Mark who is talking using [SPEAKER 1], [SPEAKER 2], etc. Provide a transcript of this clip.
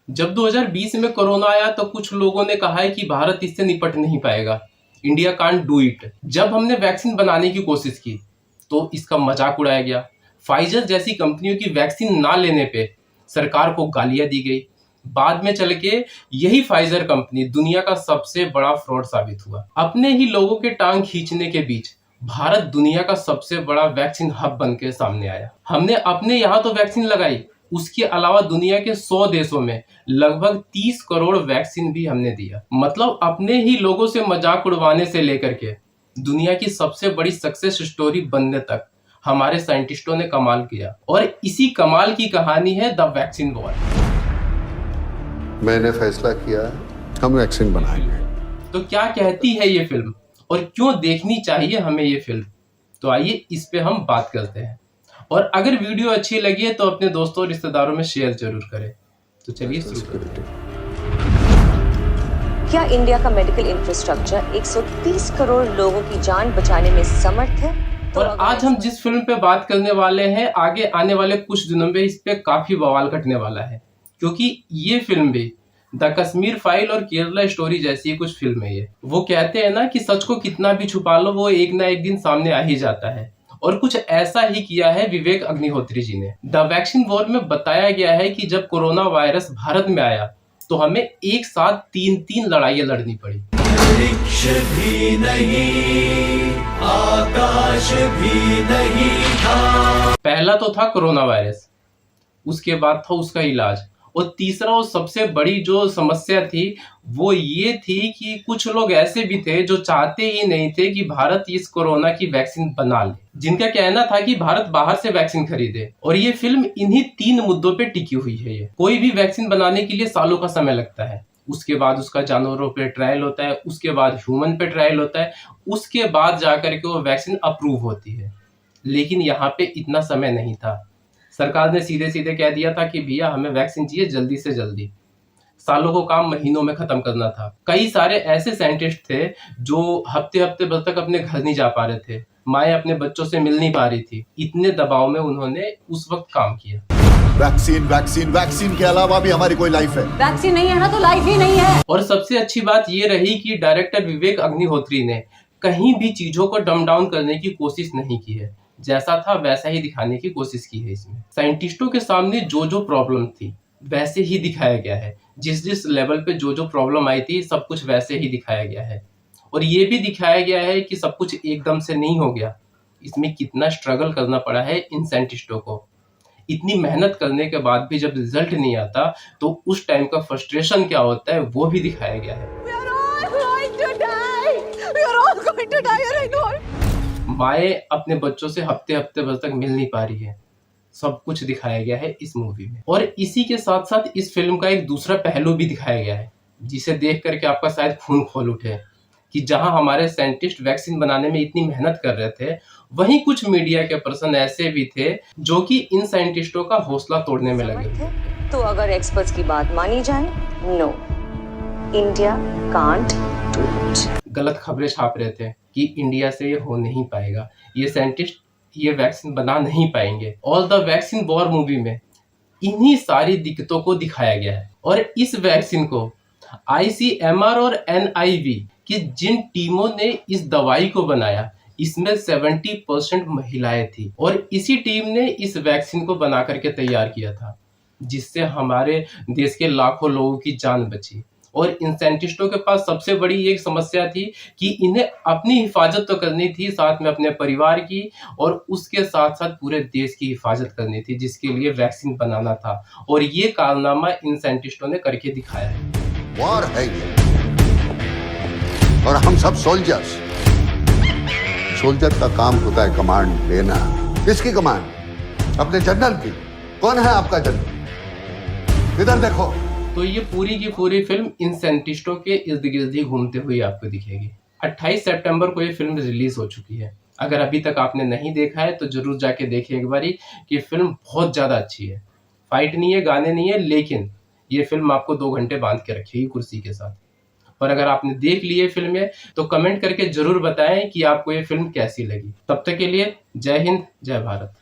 [SPEAKER 1] जब 2020 में कोरोना आया तो कुछ लोगों ने कहा है कि भारत इससे निपट नहीं पाएगा, इंडिया कांट डू इट। जब हमने वैक्सीन बनाने की कोशिश की तो इसका मजाक उड़ाया गया। फाइजर जैसी कंपनियों की वैक्सीन ना लेने पे सरकार को गालियां दी गई। बाद में चल के यही फाइजर कंपनी दुनिया का सबसे बड़ा फ्रॉड साबित हुआ। अपने ही लोगों के टांग खींचने के बीच भारत दुनिया का सबसे बड़ा वैक्सीन हब बन के सामने आया। हमने अपने यहाँ तो वैक्सीन लगाई, उसके अलावा दुनिया के 100 देशों में लगभग 30 करोड़ वैक्सीन भी हमने दिया। मतलब अपने ही लोगों से मजाक उड़वाने से लेकर के दुनिया की सबसे बड़ी सक्सेस स्टोरी बनने तक हमारे साइंटिस्टों ने कमाल किया। और इसी कमाल की कहानी है द वैक्सीन वॉर।
[SPEAKER 2] मैंने फैसला किया हम वैक्सीन बनाएंगे।
[SPEAKER 1] तो क्या कहती है ये फिल्म और क्यों देखनी चाहिए हमें ये फिल्म, तो आइए इस पे हम बात करते हैं। और अगर वीडियो अच्छी लगी है तो अपने दोस्तों और रिश्तेदारों में शेयर जरूर करें। तो चलिए शुरू करते हैं।
[SPEAKER 3] क्या इंडिया का मेडिकल इंफ्रास्ट्रक्चर 130 करोड़ लोगों की जान बचाने में समर्थ है?
[SPEAKER 1] और आज हम जिस फिल्म पे बात करने वाले हैं, आगे आने वाले कुछ दिनों में इस पे काफी बवाल घटने वाला है, क्योंकि ये फिल्म भी द कश्मीर फाइल और केरला स्टोरी जैसी कुछ फिल्म है। ये वो कहते हैं ना कि सच को कितना भी छुपा लो वो एक ना एक दिन सामने आ ही जाता है, और कुछ ऐसा ही किया है विवेक अग्निहोत्री जी ने। द वैक्सीन वॉर में बताया गया है कि जब कोरोना वायरस भारत में आया तो हमें एक साथ 3 लड़ाइयां लड़नी पड़ी।
[SPEAKER 4] वृक्ष भी नहीं, आकाश भी नहीं था।
[SPEAKER 1] पहला तो था कोरोना वायरस, उसके बाद था उसका इलाज, और तीसरा और सबसे बड़ी जो समस्या थी वो ये थी कि कुछ लोग ऐसे भी थे जो चाहते ही नहीं थे कि भारत इस कोरोना की वैक्सीन बना ले, जिनका कहना था कि भारत बाहर से वैक्सीन खरीदे। और ये फिल्म इन्हीं 3 मुद्दों पे टिकी हुई है। ये कोई भी वैक्सीन बनाने के लिए सालों का समय लगता है, उसके बाद उसका जानवरों पे ट्रायल होता है, उसके बाद ह्यूमन पे ट्रायल होता है, उसके बाद जाकर के वो वैक्सीन अप्रूव होती है। लेकिन यहाँ पे इतना समय नहीं था। सरकार ने सीधे सीधे कह दिया था कि भैया हमें वैक्सीन चाहिए जल्दी से जल्दी। सालों को काम महीनों में खत्म करना था। कई सारे ऐसे साइंटिस्ट थे जो हफ्ते हफ्ते भर तक अपने घर नहीं जा पा रहे थे, माएं अपने बच्चों से मिल नहीं पा रही थी। इतने दबाव में उन्होंने उस वक्त काम किया।
[SPEAKER 5] वैक्सीन वैक्सीन वैक्सीन के अलावा भी हमारी कोई लाइफ है।
[SPEAKER 3] वैक्सीन नहीं है ना तो लाइफ ही नहीं है।
[SPEAKER 1] और सबसे अच्छी बात ये रही कि डायरेक्टर विवेक अग्निहोत्री ने कहीं भी चीजों को डम डाउन करने की कोशिश नहीं की है। जैसा था वैसा ही दिखाने की कोशिश की है इसमें। साइंटिस्टों के सामने जो जो प्रॉब्लम थी वैसे ही दिखाया गया है। जिस जिस लेवल पे जो जो प्रॉब्लम आई थी सब कुछ वैसे ही दिखाया गया है। और ये भी दिखाया गया है कि सब कुछ एकदम से नहीं हो गया, इसमें कितना स्ट्रगल करना पड़ा है इन साइंटिस्टों को। इतनी मेहनत करने के बाद भी जब रिजल्ट नहीं आता तो उस टाइम का फ्रस्ट्रेशन क्या होता है वो भी दिखाया गया है। माएँ अपने बच्चों से हफ्ते हफ्ते भर तक मिल नहीं पा रही है, सब कुछ दिखाया गया है इस मूवी में। और इसी के साथ साथ इस फिल्म का एक दूसरा पहलू भी दिखाया गया है, जिसे देख करके आपका शायद खून खोल उठे, कि जहां हमारे साइंटिस्ट वैक्सीन बनाने में इतनी मेहनत कर रहे थे, वहीं कुछ मीडिया के पर्सन ऐसे भी थे जो कि इन साइंटिस्टों का हौसला तोड़ने में लगे थे।
[SPEAKER 3] तो अगर एक्सपर्ट्स की बात मानी जाए, no, India can't do it.
[SPEAKER 1] गलत खबरें छाप रहे थे कि इंडिया से ये हो नहीं पाएगा, ये साइंटिस्ट ये वैक्सीन बना नहीं पाएंगे। All the vaccine war movie में इन्हीं सारी दिक्कतों को दिखाया गया है। और इस वैक्सीन को ICMR और NIV की जिन टीमों ने इस दवाई को बनाया, इसमें 70% महिलाएं थी। और इसी टीम ने इस वैक्सीन को बना करके तैयार किया था, जिससे हमारे देश के लाखों लोगों की जान बची। और इन साइंटिस्टों के पास सबसे बड़ी एक समस्या थी कि इन्हें अपनी हिफाजत तो करनी थी, साथ में अपने परिवार की, और उसके साथ साथ पूरे देश की हिफाजत करनी थी, जिसके लिए वैक्सीन बनाना था। और ये कारनामा इन साइंटिस्टों ने करके दिखाया है।
[SPEAKER 2] वॉर है ये, और हम सब सोल्जर्स। सोल्जर का काम होता है कमांड लेना। किसकी कमांड? अपने जनरल की। कौन है आपका जनरल? इधर देखो।
[SPEAKER 1] तो ये पूरी की पूरी फिल्म इन साइंटिस्टों के इर्द गिर्द ही घूमते हुए आपको दिखेगी। 28 सितंबर को ये फिल्म रिलीज हो चुकी है। अगर अभी तक आपने नहीं देखा है तो जरूर जाके देखिए एक बारी, कि फिल्म बहुत ज़्यादा अच्छी है। फाइट नहीं है, गाने नहीं है, लेकिन ये फिल्म आपको 2 घंटे बांध के रखेगी कुर्सी के साथ। और अगर आपने देख ली है फिल्म तो कमेंट करके जरूर बताएं कि आपको ये फिल्म कैसी लगी। तब तक के लिए जय हिंद, जय भारत।